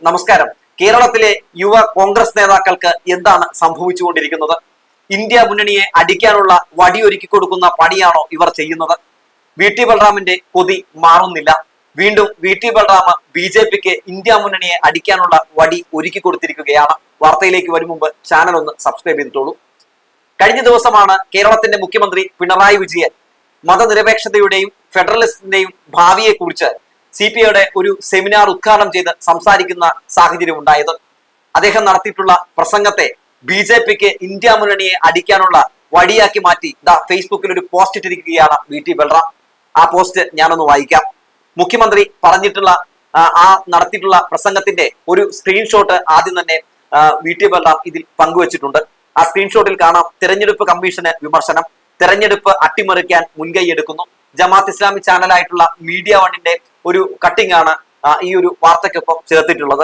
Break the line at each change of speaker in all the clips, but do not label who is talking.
നമസ്കാരം. കേരളത്തിലെ യുവ കോൺഗ്രസ് നേതാക്കൾക്ക് എന്താണ് സംഭവിച്ചുകൊണ്ടിരിക്കുന്നത്? ഇന്ത്യ മുന്നണിയെ അടിക്കാനുള്ള വടിയൊരുക്കി കൊടുക്കുന്ന പണിയാണോ ഇവർ ചെയ്യുന്നത്? വി ടി ബൽറാമിന്റെ കൊതി മാറുന്നില്ല. വീണ്ടും വി ടി ബൽറാം BJPക്ക് ഇന്ത്യ മുന്നണിയെ അടിക്കാനുള്ള വടി ഒരുക്കി കൊടുത്തിരിക്കുകയാണ്. വാർത്തയിലേക്ക് വരും മുമ്പ് ചാനൽ ഒന്ന് സബ്സ്ക്രൈബ് ചെയ്തിട്ടുള്ളൂ. കഴിഞ്ഞ ദിവസമാണ് കേരളത്തിന്റെ മുഖ്യമന്ത്രി പിണറായി വിജയൻ മതനിരപേക്ഷതയുടെയും ഫെഡറലിസത്തിന്റെയും ഭാവിയെ കുറിച്ച് CPIയുടെ ഒരു സെമിനാർ ഉദ്ഘാടനം ചെയ്ത് സംസാരിക്കുന്ന സാഹചര്യം ഉണ്ടായത്. അദ്ദേഹം നടത്തിയിട്ടുള്ള പ്രസംഗത്തെ BJPക്ക് ഇന്ത്യ മുന്നണിയെ അടിക്കാനുള്ള വടിയാക്കി മാറ്റി ഫേസ്ബുക്കിൽ ഒരു പോസ്റ്റ് ഇട്ടിരിക്കുകയാണ് വി ടി ബൽറാം. ആ പോസ്റ്റ് ഞാനൊന്ന് വായിക്കാം. മുഖ്യമന്ത്രി പറഞ്ഞിട്ടുള്ള നടത്തിയിട്ടുള്ള പ്രസംഗത്തിന്റെ ഒരു സ്ക്രീൻഷോട്ട് ആദ്യം തന്നെ വി ടി ബൽറാം ഇതിൽ പങ്കുവച്ചിട്ടുണ്ട്. ആ സ്ക്രീൻഷോട്ടിൽ കാണാം, തെരഞ്ഞെടുപ്പ് കമ്മീഷന് വിമർശനം, തെരഞ്ഞെടുപ്പ് അട്ടിമറിക്കാൻ മുൻകൈയെടുക്കുന്നു. ജമാഅത്ത് ഇസ്ലാമി ചാനലായിട്ടുള്ള മീഡിയ വണ്ണിന്റെ ഒരു കട്ടിംഗ് ആണ് ഈ ഒരു വാർത്തയ്ക്കൊപ്പം ചേർത്തിട്ടുള്ളത്.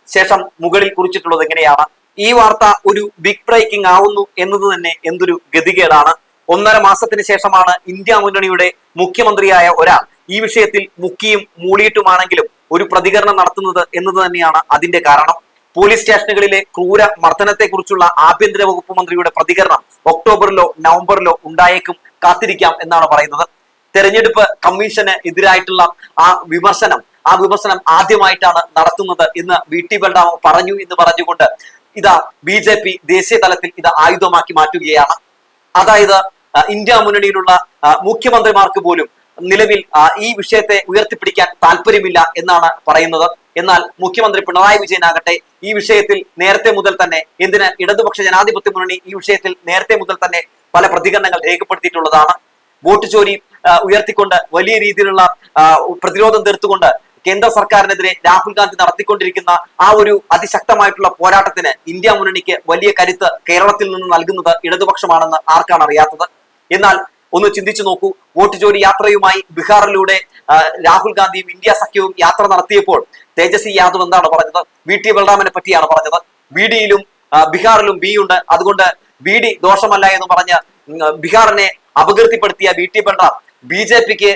ശേഷം മുകളിൽ കുറിച്ചിട്ടുള്ളത് എങ്ങനെയാണ്: ഈ വാർത്ത ഒരു ബിഗ് ബ്രേക്കിംഗ് ആവുന്നു എന്നത് തന്നെ എന്തൊരു ഗതികേടാണ്. 1.5 മാസത്തിന് ശേഷമാണ് ഇന്ത്യ മുന്നണിയുടെ മുഖ്യമന്ത്രിയായ ഒരാൾ ഈ വിഷയത്തിൽ മുക്കിയും മൂളിയിട്ടുമാണെങ്കിലും ഒരു പ്രതികരണം നടത്തുന്നത് എന്നത് തന്നെയാണ് അതിന്റെ കാരണം. പോലീസ് സ്റ്റേഷനുകളിലെ ക്രൂര മർദ്ദനത്തെക്കുറിച്ചുള്ള ആഭ്യന്തര വകുപ്പ് മന്ത്രിയുടെ പ്രതികരണം ഒക്ടോബറിലോ നവംബറിലോ ഉണ്ടായേക്കും, കാത്തിരിക്കാം എന്നാണ് പറയുന്നത്. തെരഞ്ഞെടുപ്പ് കമ്മീഷന് എതിരായിട്ടുള്ള ആ വിമർശനം ആദ്യമായിട്ടാണ് നടത്തുന്നത് എന്ന് വി ടി ബൽറാം പറഞ്ഞു എന്ന് പറഞ്ഞുകൊണ്ട് BJP ദേശീയ തലത്തിൽ ആയുധമാക്കി മാറ്റുകയാണ്. അതായത് ഇന്ത്യ മുന്നണിയിലുള്ള മുഖ്യമന്ത്രിമാർക്ക് പോലും നിലവിൽ ഈ വിഷയത്തെ ഉയർത്തിപ്പിടിക്കാൻ താല്പര്യമില്ല എന്നാണ് പറയുന്നത്. എന്നാൽ മുഖ്യമന്ത്രി പിണറായി വിജയനാകട്ടെ ഈ വിഷയത്തിൽ നേരത്തെ മുതൽ തന്നെ, എന്തിന് ഇടതുപക്ഷ ജനാധിപത്യ മുന്നണി ഈ വിഷയത്തിൽ നേരത്തെ മുതൽ തന്നെ പല പ്രതികരണങ്ങൾ രേഖപ്പെടുത്തിയിട്ടുള്ളതാണ്. വോട്ട് ചോരി ഉയർത്തിക്കൊണ്ട് വലിയ രീതിയിലുള്ള പ്രതിരോധം തീർത്തുകൊണ്ട് കേന്ദ്ര സർക്കാരിനെതിരെ രാഹുൽ ഗാന്ധി നടത്തിക്കൊണ്ടിരിക്കുന്ന ആ ഒരു അതിശക്തമായിട്ടുള്ള പോരാട്ടത്തിന് ഇന്ത്യ മുന്നണിക്ക് വലിയ കരുത്ത് കേരളത്തിൽ നിന്ന് നൽകുന്നത് ഇടതുപക്ഷമാണെന്ന് ആർക്കാണ് അറിയാത്തത്? എന്നാൽ ഒന്ന് ചിന്തിച്ചു നോക്കൂ. വോട്ട് ചോരി യാത്രയുമായി ബീഹാറിലൂടെ രാഹുൽ ഗാന്ധിയും ഇന്ത്യ സഖ്യവും യാത്ര നടത്തിയപ്പോൾ തേജസ്വി യാദവ് എന്താണ് പറഞ്ഞത്? വി ടി ബൽറാമിനെ പറ്റിയാണ് പറഞ്ഞത്. BD-യിലും ബീഹാറിലും B ഉണ്ട്, അതുകൊണ്ട് BD ദോഷമല്ല എന്ന് പറഞ്ഞ് ബീഹാറിനെ അപകീർത്തിപ്പെടുത്തിയ വി ടി ബൽറാം BJPക്ക്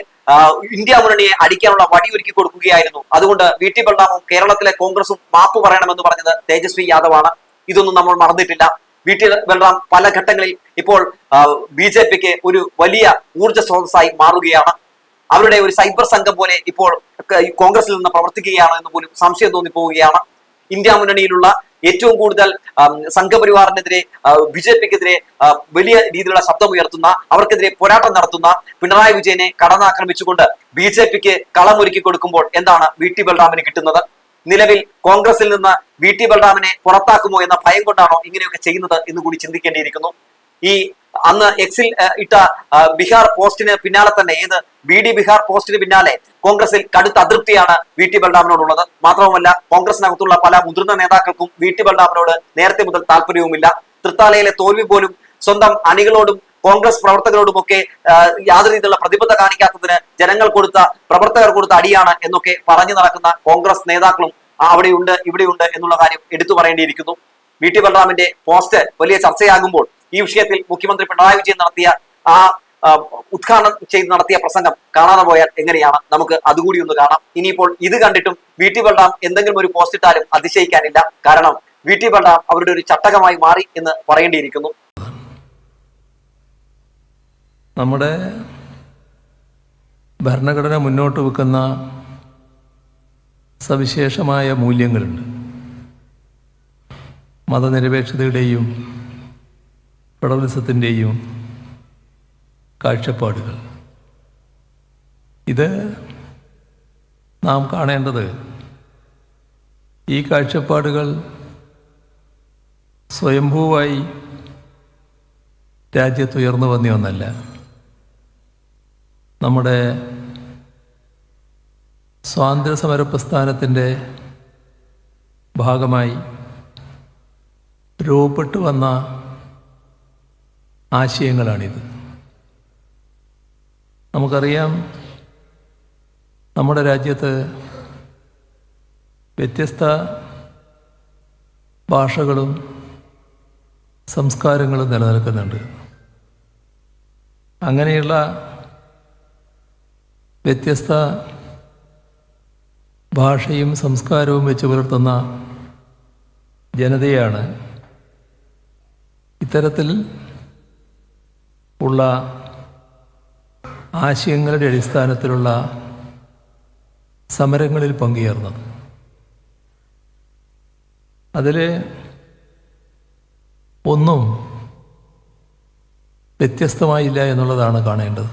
ഇന്ത്യ മുന്നണിയെ അടിക്കാനുള്ള വടി ഒരുക്കി കൊടുക്കുകയായിരുന്നു. അതുകൊണ്ട് വി ടി ബൽറാമും കേരളത്തിലെ കോൺഗ്രസും മാപ്പ് പറയണമെന്ന് പറഞ്ഞത് തേജസ്വി യാദവാണ്. ഇതൊന്നും നമ്മൾ മറന്നിട്ടില്ല. വി ടി ബൽറാം പല ഘട്ടങ്ങളിൽ ഇപ്പോൾ BJPക്ക് ഒരു വലിയ ഊർജ്ജ സ്രോതസ്സായി മാറുകയാണ്. അവരുടെ ഒരു സൈബർ സംഘം പോലെ ഇപ്പോൾ കോൺഗ്രസിൽ നിന്ന് പ്രവർത്തിക്കുകയാണ് എന്ന് പോലും സംശയം തോന്നിപ്പോവുകയാണ്. ഇന്ത്യ മുന്നണിയിലുള്ള ഏറ്റവും കൂടുതൽ സംഘപരിവാറിനെതിരെ BJPക്കെതിരെ വലിയ രീതിയിലുള്ള ശബ്ദമുയർത്തുന്ന, അവർക്കെതിരെ പോരാട്ടം നടത്തുന്ന പിണറായി വിജയനെ കടന്നാക്രമിച്ചുകൊണ്ട് BJPക്ക് കളമൊരുക്കി കൊടുക്കുമ്പോൾ എന്താണ് വി ടി ബൽറാമിന് കിട്ടുന്നത്? നിലവിൽ കോൺഗ്രസിൽ നിന്ന് വി ടി ബൽറാമിനെ പുറത്താക്കുമോ എന്ന ഭയം കൊണ്ടാണോ ഇങ്ങനെയൊക്കെ ചെയ്യുന്നത് എന്ന് കൂടി ചിന്തിക്കേണ്ടിയിരിക്കുന്നു. ഈ അന്ന് എക്സിൽ ഇട്ട ബീഹാർ പോസ്റ്റിന് പിന്നാലെ തന്നെ, BD ബീഹാർ പോസ്റ്റിന് പിന്നാലെ കോൺഗ്രസിൽ കടുത്ത അതൃപ്തിയാണ് വി ടി ബൽറാമിനോടുള്ളത്. മാത്രവുമല്ല, കോൺഗ്രസിനകത്തുള്ള പല മുതിർന്ന നേതാക്കൾക്കും വി ടി ബൽറാമിനോട് നേരത്തെ മുതൽ താല്പര്യവുമില്ല. തൃത്താലയിലെ തോൽവി പോലും സ്വന്തം അണികളോടും കോൺഗ്രസ് പ്രവർത്തകരോടുമൊക്കെ യാതൊരു രീതിയിലുള്ള പ്രതിബദ്ധത കാണിക്കാത്തതിന് പ്രവർത്തകർ കൊടുത്ത അടിയാണ് എന്നൊക്കെ പറഞ്ഞു നടക്കുന്ന കോൺഗ്രസ് നേതാക്കളും അവിടെയുണ്ട് ഇവിടെയുണ്ട് എന്നുള്ള കാര്യം എടുത്തു പറയേണ്ടിയിരിക്കുന്നു. വി ടി ബൽറാമിന്റെ പോസ്റ്റ് വലിയ ചർച്ചയാകുമ്പോൾ ഈ വിഷയത്തിൽ മുഖ്യമന്ത്രി പിണറായി വിജയൻ ഉദ്ഘാടനം ചെയ്ത് നടത്തിയ പ്രസംഗം കാണാതെ പോയാൽ എങ്ങനെയാണ്? നമുക്ക് അതുകൂടി ഒന്ന് കാണാം. ഇനിയിപ്പോൾ ഇത് കണ്ടിട്ടും വി ടി ബൽറാം എന്തെങ്കിലും ഒരു പോസ്റ്റ് ഇട്ടാലും അതിശയിക്കാനില്ല. കാരണം വി ടി ബൽറാം അവരുടെ ഒരു ചട്ടകമായി മാറി എന്ന് പറയേണ്ടിയിരിക്കുന്നു.
നമ്മുടെ ഭരണഘടന മുന്നോട്ട് വെക്കുന്ന സവിശേഷമായ മൂല്യങ്ങളുണ്ട്. മതനിരപേക്ഷതയുടെയും ഫെഡറലിസത്തിൻ്റെയും കാഴ്ചപ്പാടുകൾ. ഇത് നാം കാണേണ്ടത് ഈ കാഴ്ചപ്പാടുകൾ സ്വയംഭൂവായി രാജ്യത്തുയർന്നു വന്ന ഒന്നല്ല. നമ്മുടെ സ്വാതന്ത്ര്യസമര പ്രസ്ഥാനത്തിൻ്റെ ഭാഗമായി രൂപപ്പെട്ടു വന്ന ആശയങ്ങളാണിത്. നമുക്കറിയാം, നമ്മുടെ രാജ്യത്ത് വ്യത്യസ്ത ഭാഷകളും സംസ്കാരങ്ങളും നിലനിൽക്കുന്നുണ്ട്. അങ്ങനെയുള്ള വ്യത്യസ്ത ഭാഷയും സംസ്കാരവും വെച്ച് പുലർത്തുന്ന ജനതയാണ് ഇത്തരത്തിൽ ഉള്ള ആശയങ്ങളുടെ അടിസ്ഥാനത്തിലുള്ള സമരങ്ങളിൽ പങ്കുചേർന്നത്. അതിൽ ഒന്നും വ്യത്യസ്തമായില്ല എന്നുള്ളതാണ് കാണേണ്ടത്.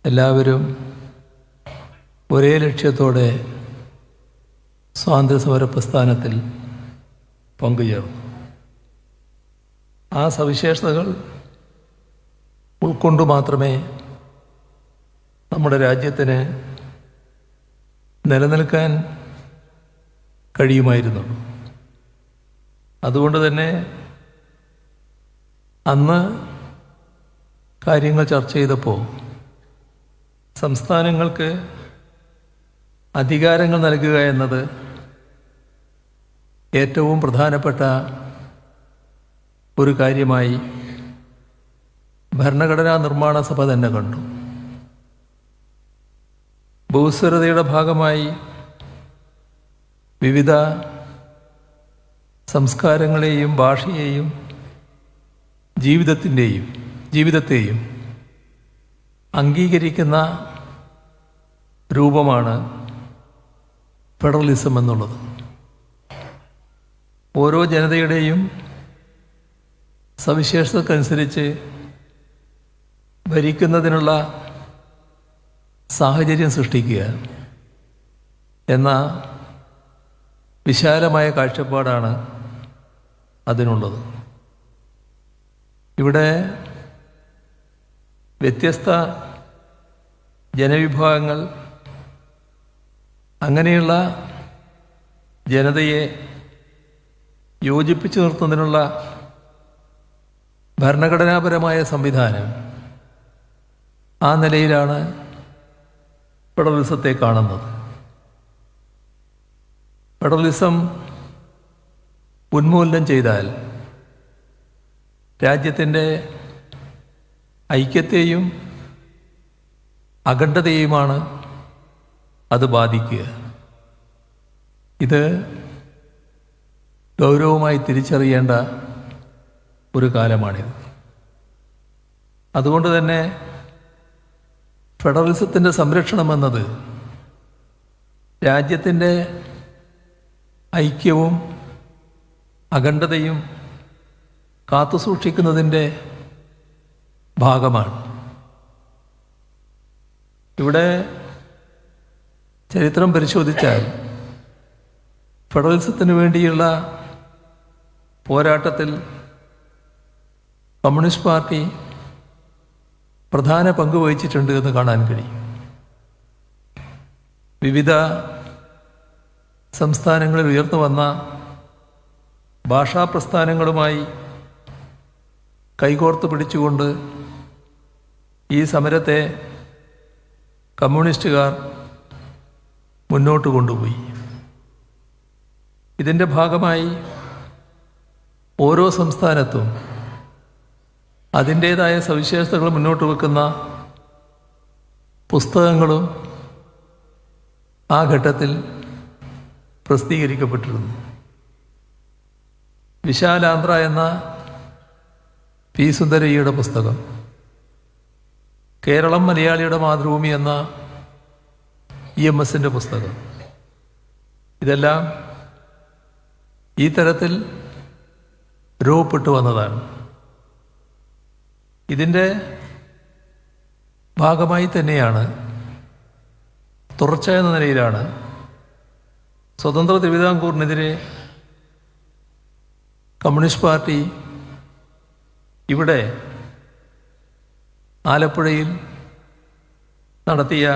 എല്ലാവരും ഒരേ ലക്ഷ്യത്തോടെ സ്വാതന്ത്ര്യസമര പ്രസ്ഥാനത്തിൽ പങ്കുചേർന്നു. ആ സവിശേഷതകൾ ഉൾക്കൊണ്ടു മാത്രമേ നമ്മുടെ രാജ്യത്തിന് നിലനിൽക്കാൻ കഴിയുമായിരുന്നുള്ളൂ. അതുകൊണ്ട് തന്നെ അന്ന് കാര്യങ്ങൾ ചർച്ച ചെയ്തപ്പോൾ സംസ്ഥാനങ്ങൾക്ക് അധികാരങ്ങൾ നൽകുക എന്നത് ഏറ്റവും പ്രധാനപ്പെട്ട ഒരു കാര്യമായി ഭരണഘടനാ നിർമ്മാണ സഭ തന്നെ കണ്ടു. ബഹുസ്വരതയുടെ ഭാഗമായി വിവിധ സംസ്കാരങ്ങളെയും ഭാഷയെയും ജീവിതത്തെയും അംഗീകരിക്കുന്ന രൂപമാണ് ഫെഡറലിസം എന്നുള്ളത്. ഓരോ ജനതയുടെയും സവിശേഷതക്കനുസരിച്ച് ഭരിക്കുന്നതിനുള്ള സാഹചര്യം സൃഷ്ടിക്കുക എന്ന വിശാലമായ കാഴ്ചപ്പാടാണ് അതിനുള്ളത്. ഇവിടെ വ്യത്യസ്ത ജനവിഭാഗങ്ങൾ അങ്ങനെയുള്ള ജനതയെ യോജിപ്പിച്ചു നിർത്തുന്നതിനുള്ള ഭരണഘടനാപരമായ സംവിധാനം ആ നിലയിലാണ് ഫെഡറലിസത്തെ കാണുന്നത്. ഫെഡറലിസം ഉന്മൂലനം ചെയ്താൽ രാജ്യത്തിൻ്റെ ഐക്യത്തെയും അഖണ്ഡതയെയുമാണ് അത് ബാധിക്കുക. ഇത് ഗൗരവമായി തിരിച്ചറിയേണ്ട ഒരു കാലമാണിത്. അതുകൊണ്ട് തന്നെ ഫെഡറലിസത്തിൻ്റെ സംരക്ഷണമെന്നത് രാജ്യത്തിൻ്റെ ഐക്യവും അഖണ്ഡതയും കാത്തുസൂക്ഷിക്കുന്നതിൻ്റെ ഭാഗമാണ്. ഇവിടെ ചരിത്രം പരിശോധിച്ചാൽ ഫെഡറലിസത്തിന് വേണ്ടിയുള്ള പോരാട്ടത്തിൽ കമ്മ്യൂണിസ്റ്റ് പാർട്ടി പ്രധാന പങ്ക് വഹിച്ചിട്ടുണ്ട് എന്ന് കാണാൻ കഴിയും. വിവിധ സംസ്ഥാനങ്ങളിൽ ഉയർന്നു വന്ന ഭാഷാ പ്രസ്ഥാനങ്ങളുമായി കൈകോർത്ത് പിടിച്ചുകൊണ്ട് ഈ സമരത്തെ കമ്മ്യൂണിസ്റ്റുകാർ മുന്നോട്ട് കൊണ്ടുപോയി. ഇതിൻ്റെ ഭാഗമായി ഓരോ സംസ്ഥാനത്തും അതിൻ്റേതായ സവിശേഷതകൾ മുന്നോട്ട് വെക്കുന്ന പുസ്തകങ്ങളും ആ ഘട്ടത്തിൽ പ്രസിദ്ധീകരിക്കപ്പെട്ടിരുന്നു. വിശാലാന്ധ്ര എന്ന പി സുന്ദരയ്യയുടെ പുസ്തകം, കേരളം മലയാളിയുടെ മാതൃഭൂമി എന്ന EMSൻ്റെ പുസ്തകം, ഇതെല്ലാം ഈ തരത്തിൽ രൂപപ്പെട്ടു വന്നതാണ്. ഇതിൻ്റെ ഭാഗമായി തന്നെയാണ്, തുടർച്ച എന്ന നിലയിലാണ് സ്വതന്ത്ര തിരുവിതാംകൂറിനെതിരെ കമ്മ്യൂണിസ്റ്റ് പാർട്ടി ഇവിടെ ആലപ്പുഴയിൽ നടത്തിയ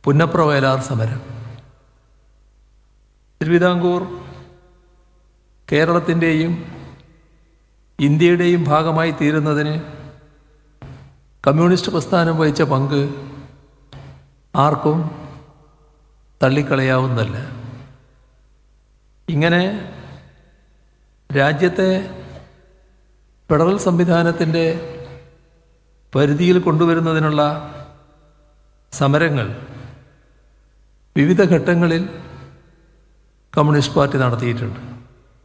പുന്നപ്ര വയലാർ സമരം. തിരുവിതാംകൂർ കേരളത്തിൻ്റെയും ഇന്ത്യയുടെയും ഭാഗമായി തീരുന്നതിന് കമ്മ്യൂണിസ്റ്റ് പ്രസ്ഥാനം വഹിച്ച പങ്ക് ആർക്കും തള്ളിക്കളയാവുന്നതല്ല. ഇങ്ങനെ രാജ്യത്തെ ഫെഡറൽ സംവിധാനത്തിൻ്റെ പരിധിയിൽ കൊണ്ടുവരുന്നതിനുള്ള സമരങ്ങൾ വിവിധ ഘട്ടങ്ങളിൽ കമ്മ്യൂണിസ്റ്റ് പാർട്ടി നടത്തിയിട്ടുണ്ട്.